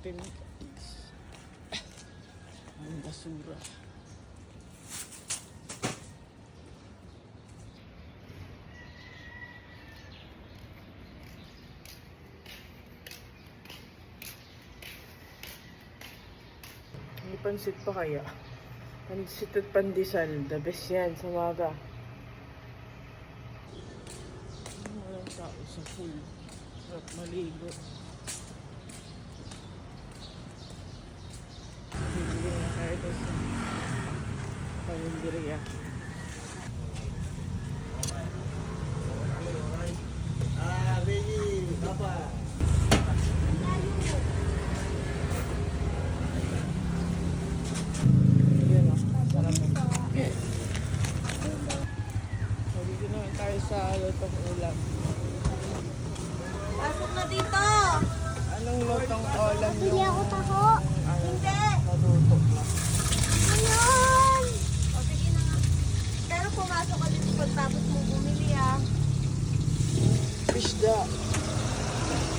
natin ang basura. May pansit pa kaya? Pansit at pandesal. The best yan sa umaga. Walang tao sa pool. Sarap maligo. Bibili na tayo doon sa kalendarya. Baby, Papa. Yan o. Sarap o. Dito naman tayo sa lutong ulam. Pasok na dito! Anong lutong ulam Bili yung... ako taho. Hindi! Naluto na. Ayun! O, sige na nga. Pero pumasok ka dito pagtapos mo bumili ah. Isda.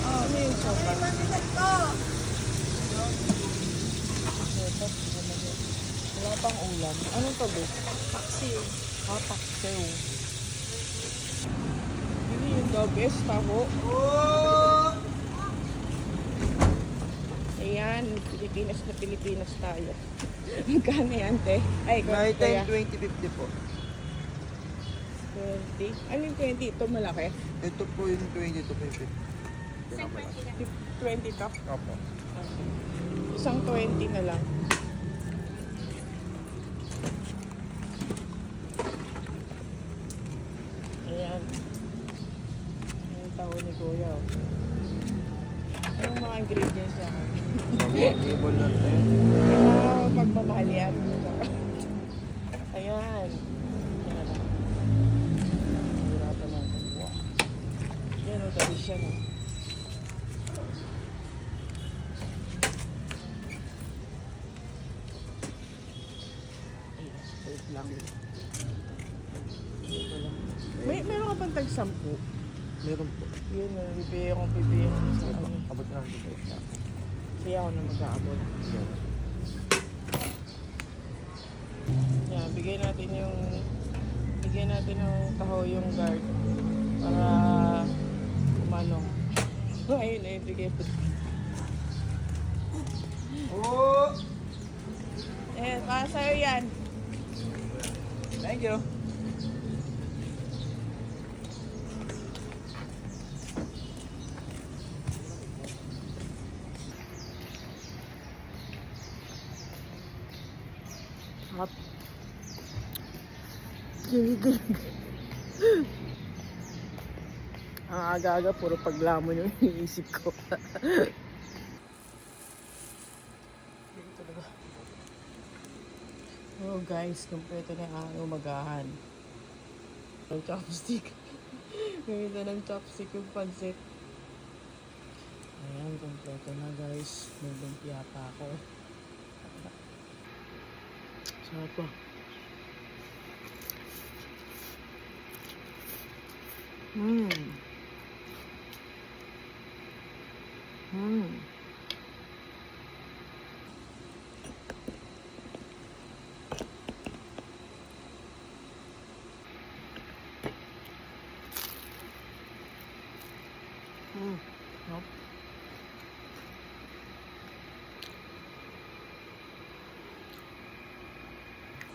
Ano yung sopa? Ay, masigat ko! Sopa. Wala pang ulam. Anong tabi? Paksiw. Paksiw. Hindi yung the best taho. Ayan, Pilipinas na Pilipinas tayo. Magkano yan, te? Ay, May kaya 10, 20, 50 po. 20. Ano yung 20? Ito malaki? Ito po yung 20, ito po yung 50. 20 to? Opo. Isang 20 na lang. Ayan. Yung taho ni Kuya. Oh. Anong mga ingredients niya? Table lang tayo. Pagmamahal yan. Ayan. Ayan. Hirapan natin. Wow. Yan o, dali siya no. Wait lang. Ito lang. Meron ka pang tag-sampu. Meron po. Yun, bibigyan kong sa ano. Abot na lang dito. Kaya ako na mag-aabot. Yan, bigyan natin ng taho yung guard para kumanong. Ayun, ayun, bigay po. Oh! Eh, para sa'yo yan. Thank you. Hot. Gilig-gilig. Ang aga-aga, puro paglamon yung iniisip ko. Oh guys, kompleto na ang umagahan. Ang chopstick. Gawin ng chopstick yung pansit. Ayan, kompleto na guys. May lumpia pa ako. Sarap po. Mmm. Mmm. Nope.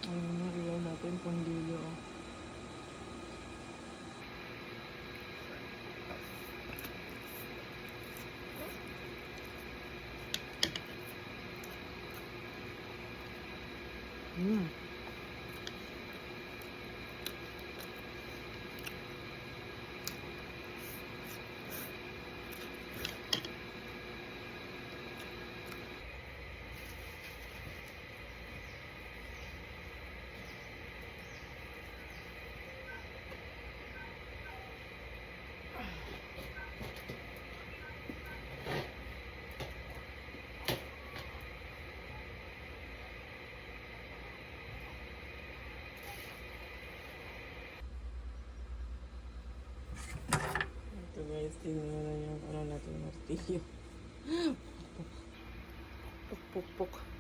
Ayun na, iwan natin pandilyo. Ito guys, tingnan na yung ano natin martilyo. pukpok.